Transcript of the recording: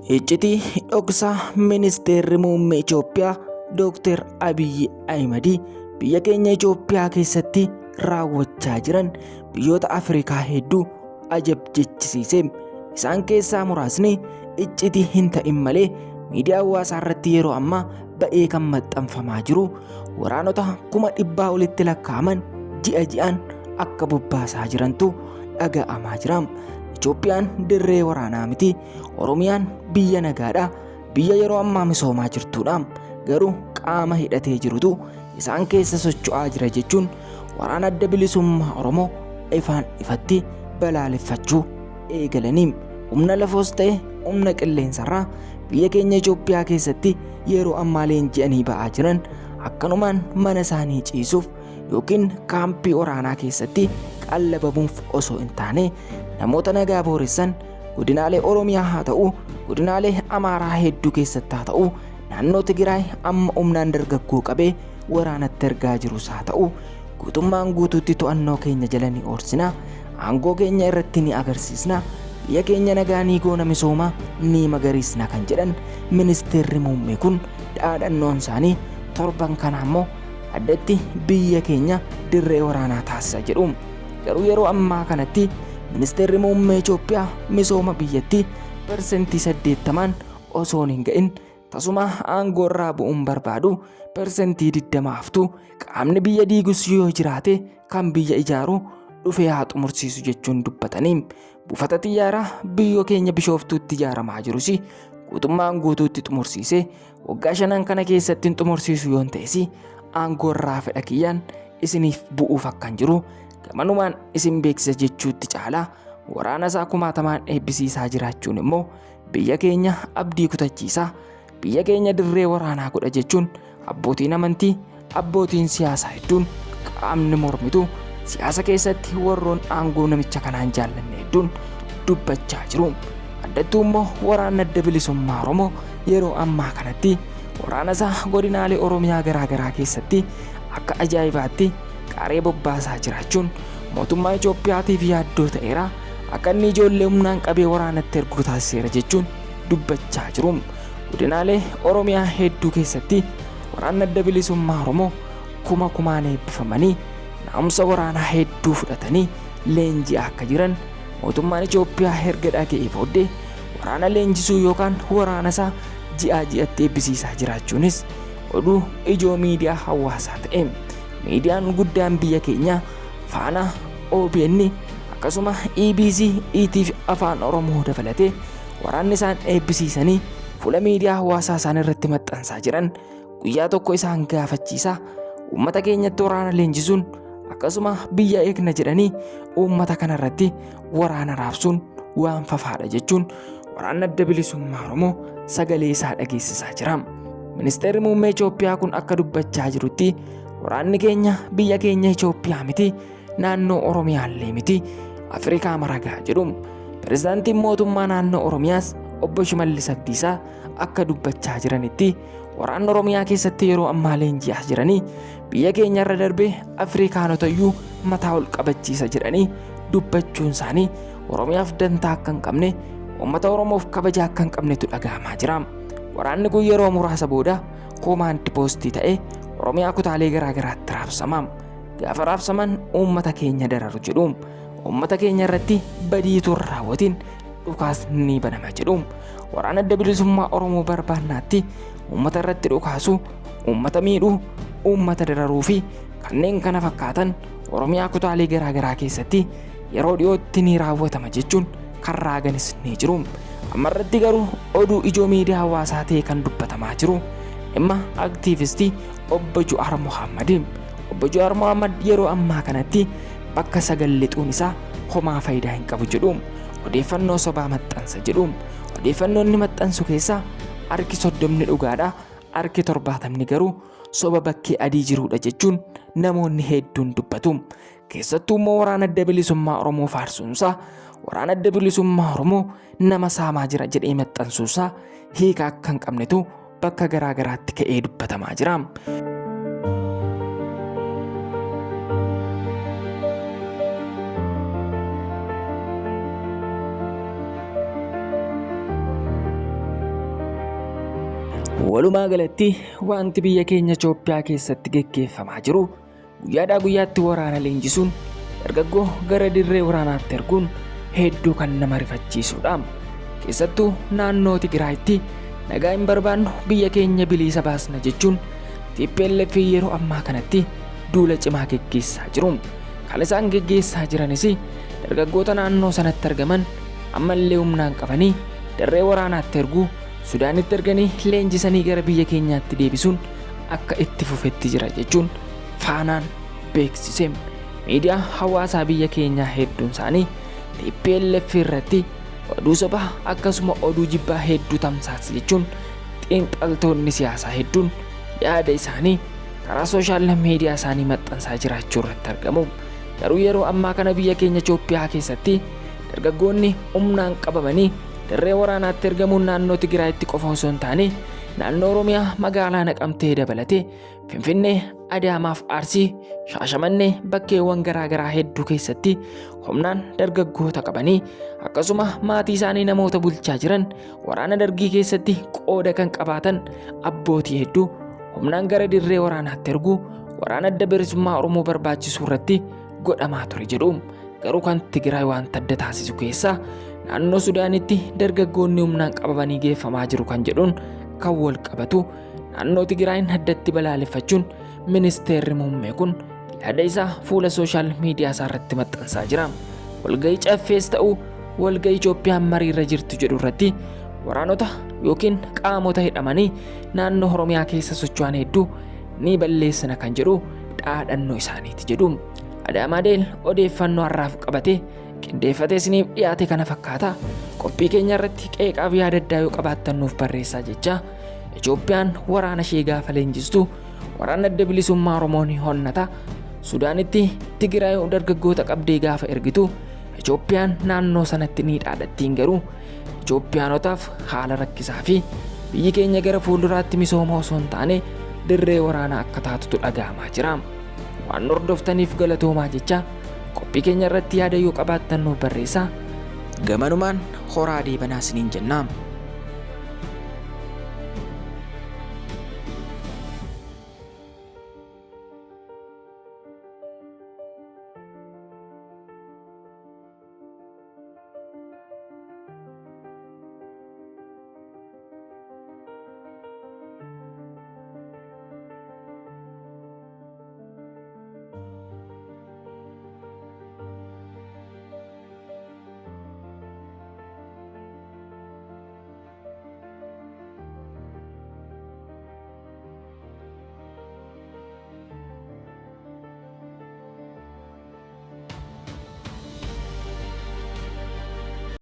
Iccitii dhoksaa ministeerri muummee Itoophiyaa Dr. Abiyyi Ahimad biyya keenya Itoophiyaa keessatti raawwachaa jiran biyyoota Afrikaa hedduu ajabsiise. Isaan keessaa muraasni iccitii hin ta'in malee miidiyaa hawaasaa irratti yeroo ammaa ba'ee kan maxxanfamaa jiru waraanota 100,000 olitti lakkaa'aman ji'a ji'aan akka bobbaasaa jirantu dhaga'amaa jira. Itoophiyaan dirree waraanaa miti. Oromiyaan biyya nagaadha. Biyya yeroo ammaa misoomaa jirtudha. Garuu qaama hidhatee jirutu isaan keessa socho'aa jira jechuun waraana adda bilisummaa Oromoo ifaan ifatti balaaleffachuu eegalanii. Humna lafoos ta'e humna qilleensarraa biyya keenya Itoophiyaa keessatti yeroo ammaa leenji'anii ba'aa jiran akkanumaan mana isaanii ciisuuf yookiin kaampii waraanaa keessatti qallabamuuf osoo hin taane namoota nagaa booressan godinaalee Oromiyaa haa ta'u godinaalee Amaaraa hedduu keessatti haa ta'u naannoo Tigraay amma humnaan dargaggoo qabee waraanatti ergaa jirus haa ta'u guutummaan guutuutti to'annoo keenya jala ni oorsina, aangoo keenya irratti ni agarsiisna, biyya keenya nagaa ni goona, misooma ni magariisna kan jedhan ministeerri muummee kun dhaadhannoon isaanii torban kana ammoo addatti biyya keenya dirree waraanaa taasisa jedhu. Garuu yeroo ammaa kanatti ministeerri muummee Itoophiyaa misooma biyyattii persentii 80 osoo hin ga'in tasuma aangoo irraa bu'uun barbaadu persentii 20 haftu qaamni biyya diigus yoo jiraate kan biyya ijaaru dhufee haa xumursiisu jechuun dubbatanii buufata xiyyaaraa biyya keenya Bishooftuutti ijaaramaa jirus guutummaan guutuutti xumursiisee waggaa 5 kana keessatti xumursiisu yoon ta'es aangoo irraa fedha kiyyaan isiniif bu'uuf akkan jiru gamanumaan isin beeksisa jechuutti caalaa waraana isaa 10,000 eebbisiisaa jiraachuun immoo biyya keenya abdii kutachiisaa, biyya keenya dirree waraanaa godha jechuun abbootiin amantii, abbootiin siyaasaa hedduun qaamni mormitu siyaasa keessatti warroon aangoo namicha kanaan jaallanne hedduun dubbachaa jiru. Addattuu immoo waraanni adda bilisummaa Oromoo yeroo ammaa kanatti waraana isaa godinaalee Oromiyaa garaagaraa keessatti akka ajaa'ibaatti qaaree bobbaasaa jiraachuun mootummaa Itoophiyaatiif yaaddoo ta'eera. Akka inni ijoollee humnaan qabee waraanatti erguu taasiseera jechuun dubbachaa jiru. Godinaalee Oromiyaa hedduu keessatti waraanni adda bilisummaa Oromoo kumaan eebbifamanii naamusa waraanaa hedduu fudhatanii leenji'aa akka jiran mootummaan Itoophiyaa erga dhaga'ee booddee waraana leenjisuu yookaan waraana isaa ji'aa ji'atti eebbisiisaa jiraachuunis oduu ijoo miidiyaa hawaasaa ta'e. Miidiyaan guddaan biyya keenyaa Faana, OBN akkasuma EBC, ETV afaan Oromoo dabalatee waraanni isaan eebbisiisanii fuula miidiyaa hawaasaa isaan irratti maxxansaa jiran guyyaa tokko isaan gaafachiisa. Uummata keenyatti waraana leenjisuun akkasuma biyya eegna jedhanii uummata kana irratti waraana raabsuun waan fafaadha jechuun waraanni adda bilisummaa Oromoo sagalee isaa dhageessisaa jira. Ministeerri muummee Itoophiyaa kun akka dubbachaa jirutti waraanni keenya biyya keenya Itoophiyaa miti, naannoo Oromiyaallee miti, Afrikaa maragaa jedhu. Pirezidaantiin mootummaa naannoo Oromiyaas obbo Shimallis Abdiisaa akka dubbachaa jiranitti waraanni Oromiyaa keessatti yeroo ammaa leenji'aa jiranii biyya keenya irra darbee Afrikaanota iyyuu mataa ol qabachiisa jedhanii dubbachuun isaanii Oromiyaaf dantaa akka hin qabne, uummata Oromoof kabajaa akka hin qabnetu dhaga'amaa jira. Waraanni kun yeroo muraasa booda koomaandi poostii ta'ee Oromiyaa kutaalee garaagaraatti raabsama. Gaafa raabsaman uummata keenya dararu jedhu. Uummata keenya irratti badiitu raawwatiin dhukaas ni banama jedhu. Waraana adda bilisummaa Oromoo barbaannaatti uummata irratti dhukaasu, uummata miidhuu, uummata dararuu fi kanneen kana fakkaatan Oromiyaa kutaalee garaagaraa keessatti yeroo dhiyootti ni raawwatama jechuun kan raaganis ni jiru. Amma irratti garuu oduu ijoo miidiyaa hawaasaa ta'e kan dubbatamaa jiru dhimma aktiivistii obbo Jawaar Mohammad. Obbo Jawaar Mohammad yeroo ammaa kanatti bakka sagallixuun isaa homaa faayidaa hin qabu jedhu. Odeeffannoo sobaa maxxansa jedhu. Odeeffannoon inni maxxansu keessaa harki 30 dhugaadha, harki 70 garuu soba bakkee adii jirudha jechuun namoonni hedduun dubbatu. Keessattuu immoo waraana adda bilisummaa Oromoo faarsuunsaa waraana adda bilisummaa Oromoo nama saamaa jira jedhee maxxansuusaa hiika akka hin qabnetu bakka garaagaraatti ka'ee dubbatamaa jira. Walumaa galatti wanti biyya keenya Itoophiyaa keessatti geggeeffamaa jiru guyyaadhaa guyyaatti waraana leenjisuun dargaggoo gara dirree waraanaatti erguun hedduu kan nama rifachiisudha. Keessattuu naannoo Tigraayitti nagaa hin barbaannu biyya keenya bilisa baasna jechuun TPLF yeroo ammaa kanatti duula cimaa geggeessaa jiru. Kan isaan geggeessaa jiranis dargaggoota naannoo sanatti argaman ammallee humnaan qabanii dirree waraanaatti erguu Sudaanitti erganii leenjisanii gara biyya keenyaatti deebisuun akka itti fufetti jira jechuun faanaan beeksise. Miidiyaa hawaasaa biyya keenyaa hedduun isaanii TPLF irratti oduu sobaa akkasuma oduu jibbaa hedduu tamsaasa jechuun xiinxaltoonni siyaasaa hedduun yaada isaanii karaa sooshaal miidiyaa isaanii maxxansaa jiraachuu irratti argamu. Garuu yeroo ammaa kana biyya keenya Itoophiyaa keessatti dargaggoonni humnaan qabamanii dirree waraanaatti ergamuun naannoo Tigraayitti qofa osoo hin taane naannoo Oromiyaa magaalaa Naqamtee dabalatee Finfinnee, Adaamaa fi Arsii, Shaashamannee bakkeewwan garaagaraa hedduu keessatti humnaan dargaggoota qabanii akkasuma maatii isaanii namoota bulchaa jiran waraana dargii keessatti qooda kan qabaatan abbootii hedduu humnaan gara dirree waraanaatti erguu waraana adda bilisummaa Oromoo barbaachisuu irratti godhamaa ture jedhu. Garuu kan Tigraay waan adda taasisu keessaa naannoo Sudaanitti dargaggoonni humnaan qabamanii geeffamaa jiru kan jedhuun kan wal qabatu naannoo Tigraayin addatti balaaleffachuun ministeerri muummee kun yaada isaa fuula sooshaal miidiyaa isaa irratti maxxansaa jira. Walgahii caffees ta'uu walgahii Itoophiyaan mariirra jirtu jedhu irratti waraanota yookiin qaamota hidhamanii naannoo Oromiyaa keessa socho'an hedduu ni balleessina kan jedhu dhaadannoo isaaniiti jedhu. Adaamadeel odeeffannoo har'aaf qabate qindeeffatee isiniif dhiyaate kana fakkaata. Qophii keenya irratti qeeqaaf yaada addaa yoo qabaattan nuuf barreessaa jecha Itoophiyaan waraana ishee gaafa leenjistu waraana adda bilisummaa Oromoo ni honnata. Sudaanitti Tigraay dargaggoota qabdee gaafa ergitu Itoophiyaan naannoo sanatti ni dhaadhattiin. Garuu Itoophiyaanotaaf haala rakkisaa fi biyyi keenya gara fuulduraatti misooma osoo hin taane dirree waraanaa akka taatutu dhaga'amaa jira. Waan hordoftaniif galatoomaa jecha qophii keenya irratti yaada yoo qabaattan nuuf barreessaa. Gamanumaan horaa deebanaa isiniin jennaa.